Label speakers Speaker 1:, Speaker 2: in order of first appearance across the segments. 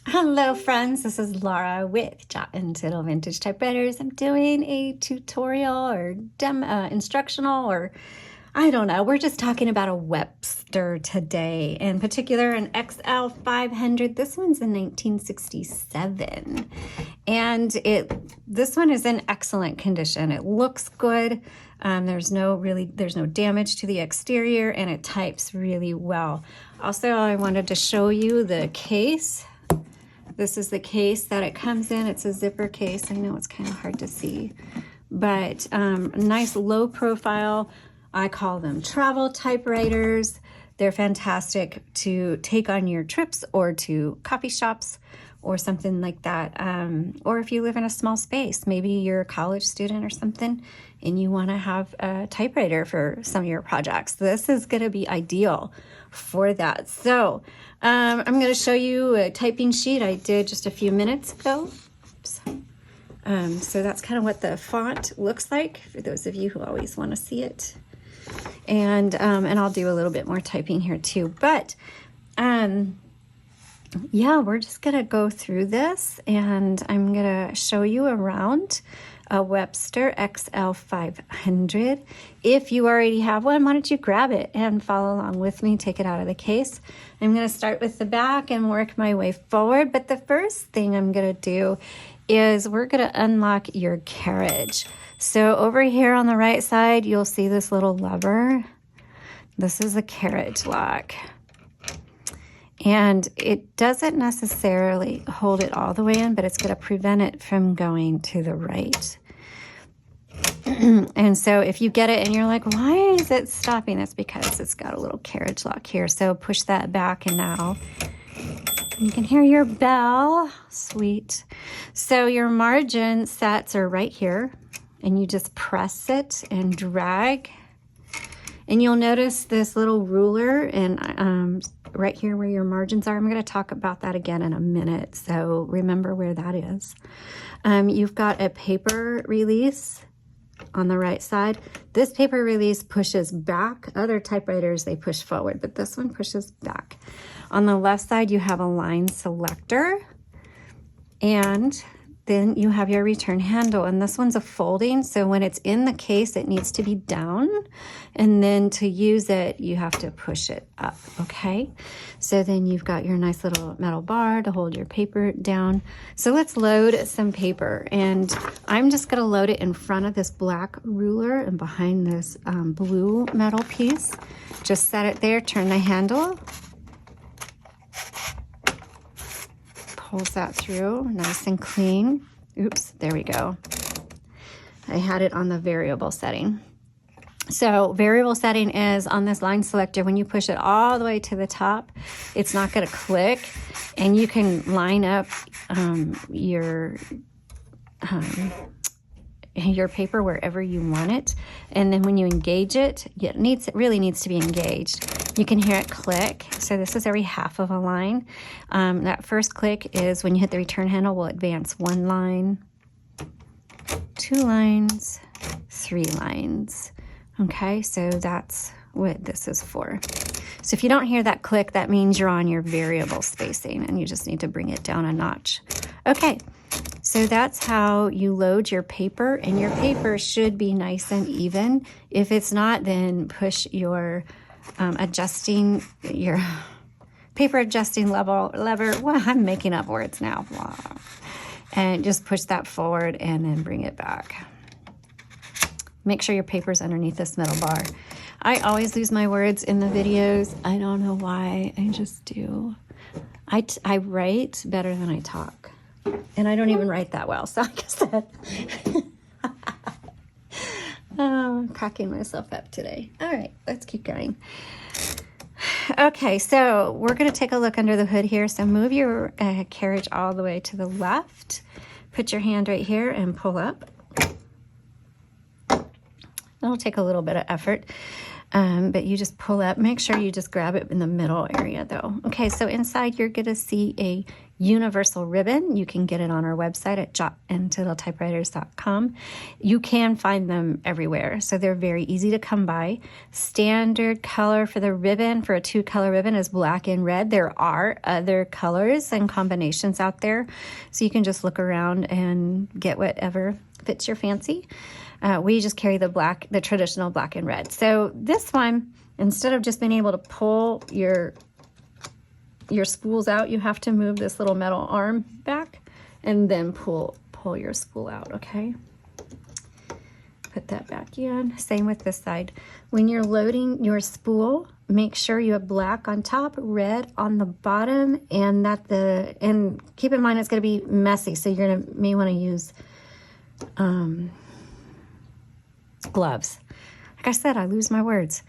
Speaker 1: Hello friends, this is Laura with Jot and Tittle Vintage Typewriters. I'm doing a tutorial or instructional, or I don't know. We're just talking about a Webster today, in particular an XL-500. This one's in 1967, and this one is in excellent condition. It looks good. There's no damage to the exterior, and it types really well. Also, I wanted to show you the case. This is the case that it comes in. It's a zipper case. I know it's kind of hard to see, but nice low profile. I call them travel typewriters. They're fantastic to take on your trips or to coffee shops or something like that. Or if you live in a small space, maybe you're a college student or something and you want to have a typewriter for some of your projects. This is going to be ideal for that. So I'm going to show you a typing sheet I did just a few minutes ago. So that's kind of what the font looks like for those of you who always want to see it. And I'll do a little bit more typing here too. But yeah, we're just going to go through this, and I'm going to show you around a Webster XL-500. If you already have one, why don't you grab it and follow along with me, take it out of the case. I'm going to start with the back and work my way forward. But the first thing I'm going to do is we're going to unlock your carriage. So over here on the right side, you'll see this little lever. This is a carriage lock. And it doesn't necessarily hold it all the way in, but it's going to prevent it from going to the right. And so if you get it and you're like, why is it stopping? It's because it's got a little carriage lock here. So push that back, and now you can hear your bell. Sweet. So your margin sets are right here, and you just press it and drag. And you'll notice this little ruler and right here where your margins are. I'm going to talk about that again in a minute, so remember where that is. You've got a paper release on the right side. This paper release pushes back. Other typewriters, they push forward, but this one pushes back. On the left side, you have a line selector, and then you have your return handle, and this one's a folding, so when it's in the case, it needs to be down, and then to use it, you have to push it up, okay? So then you've got your nice little metal bar to hold your paper down. So let's load some paper, and I'm just gonna load it in front of this black ruler and behind this blue metal piece. Just set it there, turn the handle, pulls that through nice and clean. Oops, there we go. I had it on the variable setting. So variable setting is on this line selector. When you push it all the way to the top, it's not going to click, and you can line up your paper wherever you want it. And then when you engage it, it really needs to be engaged. You can hear it click. So this is every half of a line. That first click is when you hit the return handle, will advance 1 line, 2 lines, 3 lines. Okay, so that's what this is for. So if you don't hear that click, that means you're on your variable spacing, and you just need to bring it down a notch. Okay, so that's how you load your paper, and your paper should be nice and even. If it's not, then push your paper adjusting lever. Well, I'm making up words now. And just push that forward and then bring it back. Make sure your paper's underneath this metal bar. I always lose my words in the videos. I don't know why, I just do. I write better than I talk. And I don't even write that well, so I guess that... Oh, I'm cracking myself up today. All right, let's keep going. Okay, so we're going to take a look under the hood here. So move your carriage all the way to the left. Put your hand right here and pull up. It'll take a little bit of effort, but you just pull up. Make sure you just grab it in the middle area, though. Okay, so inside you're going to see a universal ribbon. You can get it on our website at jotandtittletypewriters.com. You can find them everywhere, so they're very easy to come by. Standard color for the ribbon, for a 2-color ribbon, is black and red. There are other colors and combinations out there, so you can just look around and get whatever fits your fancy. We just carry the traditional black and red. So this one, instead of just being able to pull your spools out, you have to move this little metal arm back and then pull your spool out, okay? Put that back in. Same with this side. When you're loading your spool, make sure you have black on top, red on the bottom, and keep in mind it's going to be messy, so you're may want to use gloves. Like I said, I lose my words.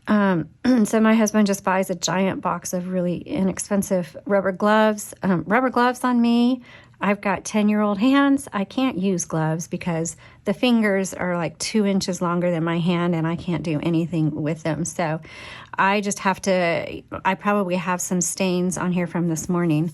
Speaker 1: So my husband just buys a giant box of really inexpensive rubber gloves. Rubber gloves on me. I've got 10-year-old hands. I can't use gloves because the fingers are like 2 inches longer than my hand and I can't do anything with them. So I just have to, I probably have some stains on here from this morning.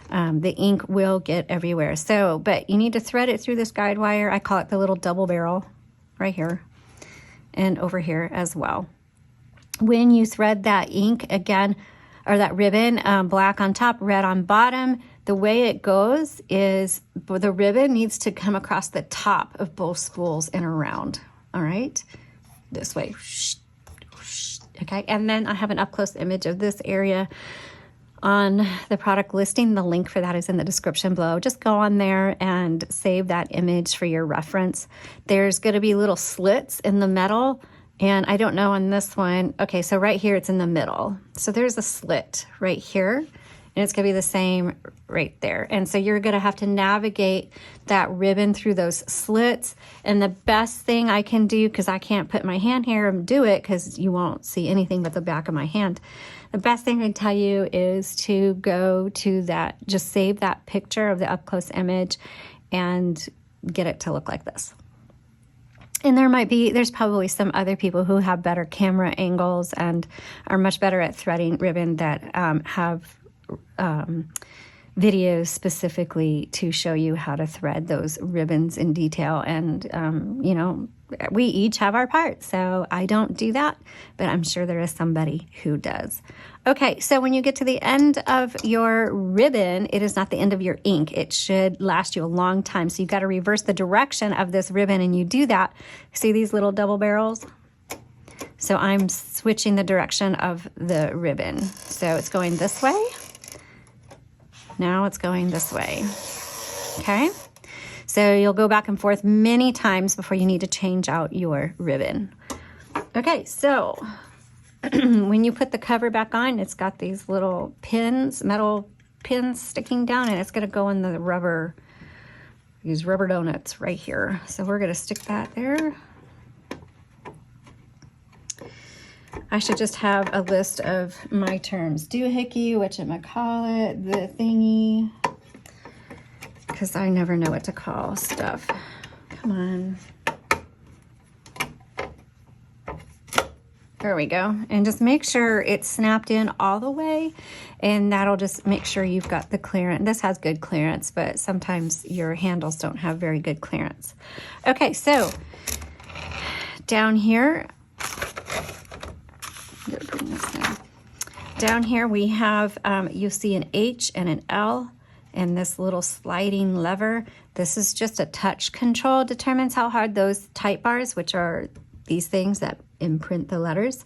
Speaker 1: The ink will get everywhere. So, but you need to thread it through this guide wire. I call it the little double barrel right here and over here as well. When you thread that ink again, or that ribbon, black on top, red on bottom, the way it goes is the ribbon needs to come across the top of both spools and around, all right? This way, okay? And then I have an up-close image of this area on the product listing. The link for that is in the description below. Just go on there and save that image for your reference. There's gonna be little slits in the metal, and I don't know on this one. Okay, so right here it's in the middle. So there's a slit right here, and it's gonna be the same right there. And so you're gonna have to navigate that ribbon through those slits. And the best thing I can do, because I can't put my hand here and do it because you won't see anything but the back of my hand. The best thing I can tell you is to go to that, just save that picture of the up-close image and get it to look like this. And there's probably some other people who have better camera angles and are much better at threading ribbon that have videos specifically to show you how to thread those ribbons in detail. And, you know, we each have our parts, so I don't do that, but I'm sure there is somebody who does. Okay, so when you get to the end of your ribbon, it is not the end of your ink. It should last you a long time. So you've got to reverse the direction of this ribbon, and you do that. See these little double barrels? So I'm switching the direction of the ribbon. So it's going this way. Now it's going this way. Okay? So you'll go back and forth many times before you need to change out your ribbon. Okay, so when you put the cover back on, it's got these little pins, metal pins sticking down, and it's gonna go in the rubber, these rubber donuts right here. So we're gonna stick that there. I should just have a list of my terms. Doohickey, whatchamacallit, the thingy, because I never know what to call stuff. Come on. There we go. And just make sure it's snapped in all the way, and that'll just make sure you've got the clearance. This has good clearance, but sometimes your handles don't have very good clearance. Okay, so down here, down here we have, you see an H and an L and this little sliding lever. This is just a touch control, determines how hard those type bars, which are these things that imprint the letters,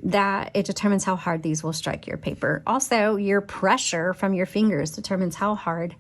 Speaker 1: that it determines how hard these will strike your paper. Also, your pressure from your fingers determines how hard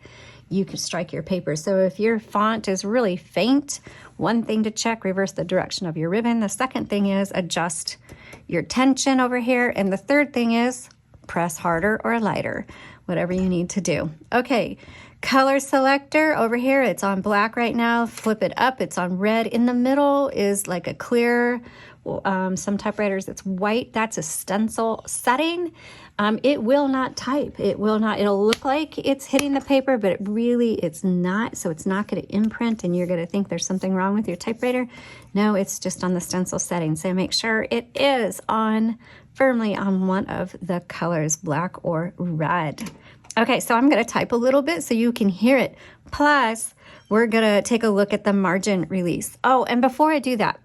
Speaker 1: you can strike your paper. So if your font is really faint, one thing to check, reverse the direction of your ribbon. The second thing is adjust your tension over here. And the third thing is press harder or lighter, whatever you need to do. Okay, color selector over here, it's on black right now. Flip it up, it's on red. In the middle is like a clear, some typewriters it's white. That's a stencil setting. It will not type. It will not, it'll look like it's hitting the paper, but it's not. So it's not going to imprint and you're going to think there's something wrong with your typewriter. No, it's just on the stencil setting. So make sure it is on firmly on one of the colors, black or red. Okay, so I'm going to type a little bit so you can hear it. Plus, we're going to take a look at the margin release. Oh, and before I do that,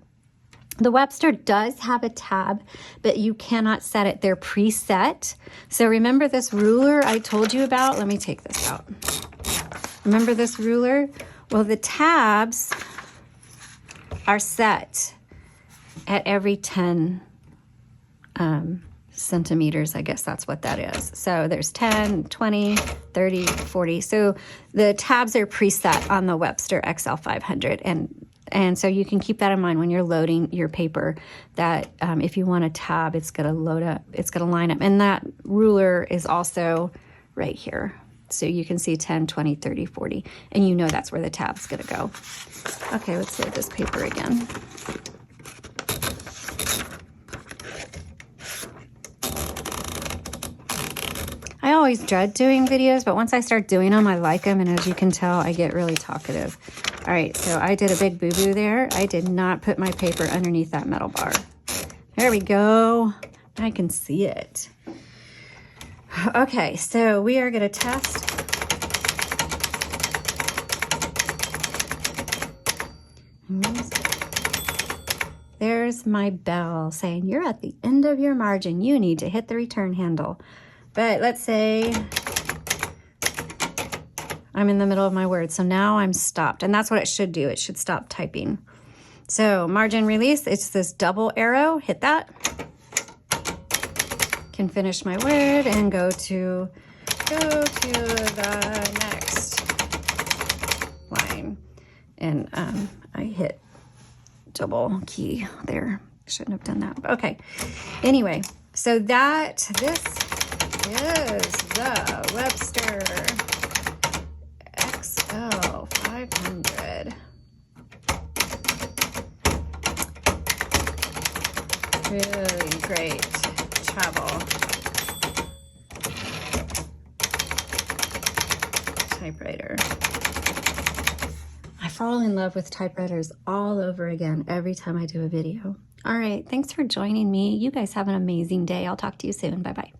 Speaker 1: the Webster does have a tab, but you cannot set it. They're preset. So remember this ruler I told you about? Let me take this out. Remember this ruler? Well, the tabs are set at every 10 centimeters. I guess that's what that is. So there's 10, 20, 30, 40. So the tabs are preset on the Webster XL-500. And so you can keep that in mind when you're loading your paper, that if you want a tab, it's going to load up, it's going to line up. And that ruler is also right here. So you can see 10, 20, 30, 40, and you know that's where the tab's going to go. Okay, let's load this paper again. I always dread doing videos, but once I start doing them, I like them. And as you can tell, I get really talkative. All right, so I did a big boo-boo there. I did not put my paper underneath that metal bar. There we go. I can see it. Okay, so we are going to test. There's my bell saying you're at the end of your margin. You need to hit the return handle. But let's say I'm in the middle of my words. So now I'm stopped. And that's what it should do. It should stop typing. So margin release, it's this double arrow. Hit that. Can finish my word and go to the next line. And I hit double key there. Shouldn't have done that. Okay. Anyway, so this is the Webster XL-500. Really great travel typewriter. I fall in love with typewriters all over again every time I do a video. All right, thanks for joining me. You guys have an amazing day. I'll talk to you soon. Bye-bye.